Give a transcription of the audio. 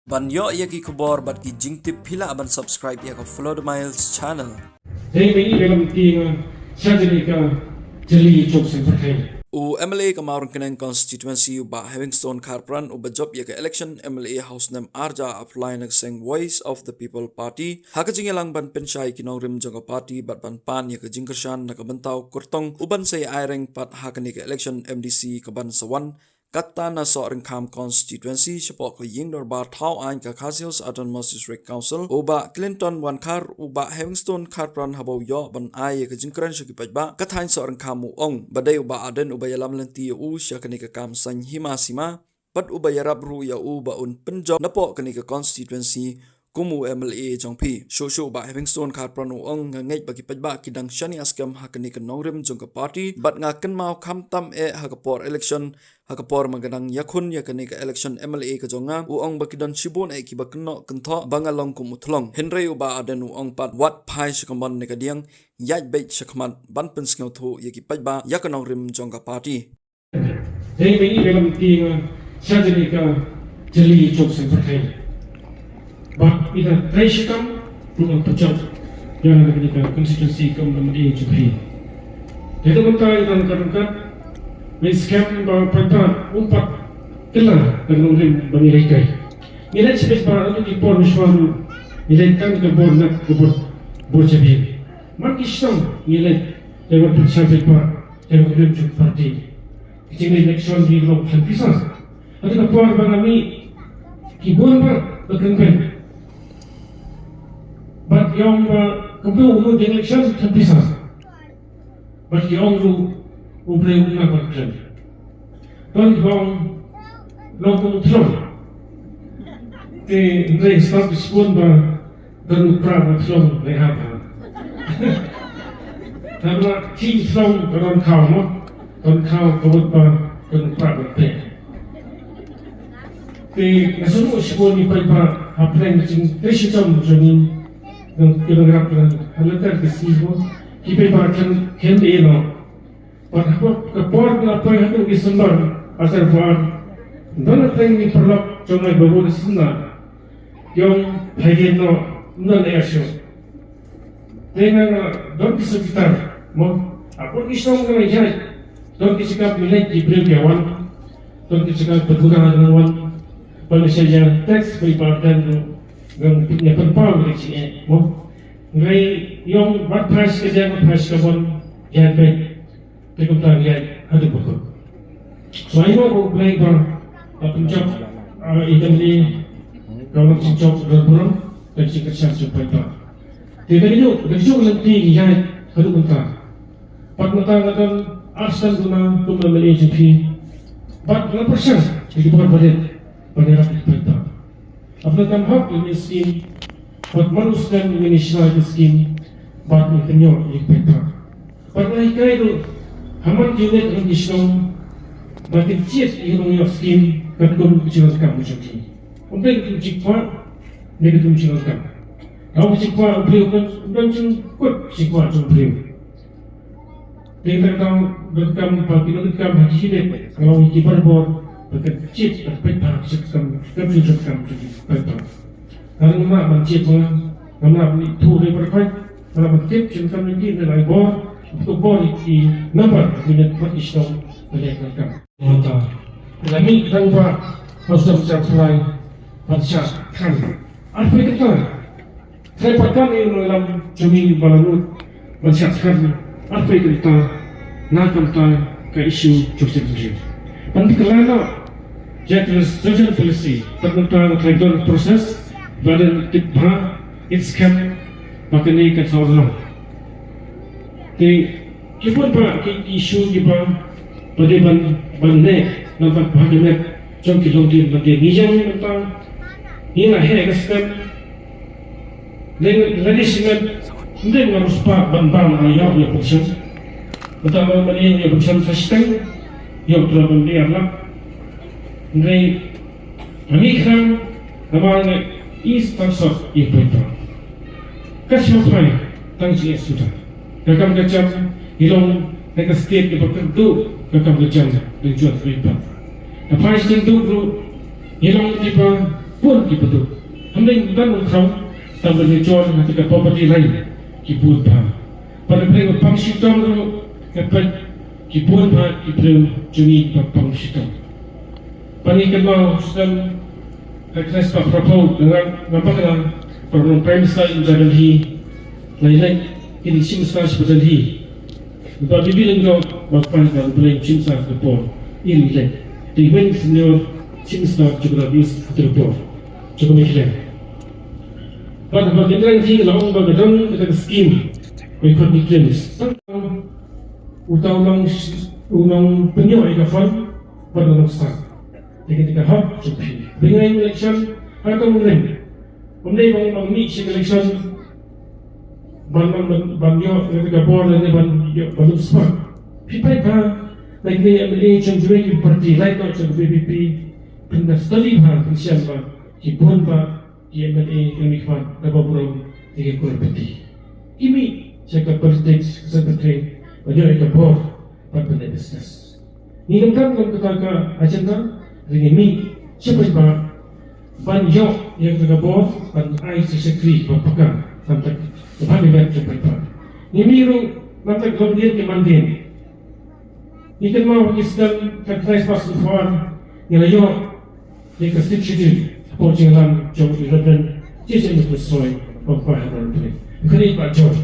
Ban yo ya ki Khubor bat ki jingtip pila ban subscribe ya ka FLOWDA Miles channel. Dei ini dalam tiang sajari ka jeli chok sen perkai. U MLA ka maurun kenen Constituency U Bah Kharpran u Pynjop ya ka election MLA house nam arja apply nak seng Voice of the People Party. Haka jingelang ban pensyai kinong rim jong party bat ban pan ya ka jingkershan nak bentau kurtong uban say aireng pat haka ni ka election MDC ka ban sawan. Kata na seorang kam Constituency sepok ke ying dorbar tau ain ke Khasios Autonomous District Council uba Clinton wankar uba Kharpran habau yo ban ai ke jingkran syakipaj ba katain seorang kamu ong badai uba aden uba yalam lenti u syakani ke kam san hima sima pat uba yarab ru ya uba un Pynjop napoh kani ke Constituency kumu MLA jong pi shosho ba Kharpran ong ngai bagi pajba kidang shani askam hakani ke nongrim jong ke party bat ngaken mau khamtam hakapor election hakapor magadang yakun yakani ke election MLA ke jonga ong bakidon Shibun ki bakno kentho bangalong kumuthlong Henry uba aden ong pat wat phai shkamon ne kadiang yaj bait shakman ban penskau thu yaki pajba yakanong rim jong ke party Dei ini dalam tiang sajari ka jeli chok sen perkai. But ida treshikam dengan Pynjop yang ada di Constituency kemudian juga. Jadi mentai dan kerangkat miskem bahwa pada umpat kelah dengan urim berikai. Nilai sebesar para itu di por miswaru nilai kan Khubor nak Khubor jadi. Makisam nilai lewat percaya pak lewat urim juga parti. Jadi election di blok terpisah. Ada apa bangami Khubor pak berkembang. But yang kemudian umur election terpisah. But yang umur umur berkembang. Dan bang lokal tron. Di negeri staf Shibun dan Ukraina tron lehat. Karena tim tron dan kau kebut dan Ukraina berkembang. Di nasional Shibun ni pada apa yang terjadi jadi dan kilogram halatar kesibu kita bahkan kendi no pada kapor apa yang itu disembar asal buat dan apa yang diperlak cuma baru disana yang bagian no non action dengan don sekitar mau apa kisah mengenai jai don kisah milik diberi kawan don kisah petugas dengan wan pada saja teks beribadan dan punya penpau dari sini, ngai yang buat price kerja kabon jangan baik, pekerjaan yang ada betul. Selain itu, Khublei Pynjop ikan di kalau Pynjop berburung dan jika siapa jumpa. Dari itu nanti yang ada betul. Pat mengatakan asal guna memilih JP, 40% di bawah pada betul. Apakah hak ini skim, buat manusia Indonesia ini skim, buat mengenyor yang betul. Pada hari itu, haman unit yang Islam, makin ciat yang skim, kadang kecil kamu jadi. Untuk itu cikwa, negatif kecil kamu. Kalau cikwa beliau kan cukup cikwa beliau. Dengan tahu berkam bagi kamu haji hidup, kalau ibarat bor berkecil berpetak sekam jadi betul. Kalau mana mencit mana itu berpetak, mana mencit sekam lagi nilai bor untuk bor di nomor minat Islam berlebihan. Mata, kami tanpa harus mencapai baca kan. Apa itu? Saya pakai ini dalam jami balanut mencatatkan apa itu kita nak ke isu cuci. Nanti kelana jadi social policy tentang trade proses badan tibha scam maknanya kan seorang. Di kita pak isu kita pada bande nampak bahagian jom kita di bagian nijang tentang ini lah scam. Dan legislatif tidak harus pak bambang ayat yang bersen. Pertama kali yang bersen fasting yang telah berdialog. Ngai amikan namanya is tansor ibu. Kasihai tangji sudah. Kakam kacang hilong dekat state di berkentu kakam kacang dijual ibu. Apa istilah tu hilong tiba pun ki betul. Hamling dan mengkau tambah jual ketika property lain ki buat bah. Pada mereka pangsi tom tu kapat ki buat bah ki belum juni pangsi tom. Pani kenal sistem akses pak propos dengan nampaklah problem prime side jalan hi lain-lain ini simsa sebetul hi. Sebab bibilang kau bakal kalau boleh simsa kepor ini lain. Tiwen senior simsa juga habis terpor. Cukup mikir. Pada bagian ini kalau bagian kita skim ikut mikir. Utang penyok ikafan pada nafsa. Ketika hak cukup. Dengan election atau mulai bang ni si election banyo ketika bor ni ban smart. Pipai pa like ni MLA change party right now change BBP pindah study pa siapa pa kibon pa MLA kami pa nababuro tiga korupsi. Ini saya politics secretary banyo ika bor pa business. Ni kan kita agenda ini siapa pa banyo yang kita bor ban ai secretary pa pakar sampai Tuhan ibarat cepat. Ini miru nanti kemudian kemandin. Ini mau islam terkait pasal luar nilainya di Constituency pojingan jong Irabran jadi bersesuai dengan kwah dan pyllait. Kerana Pak Jong.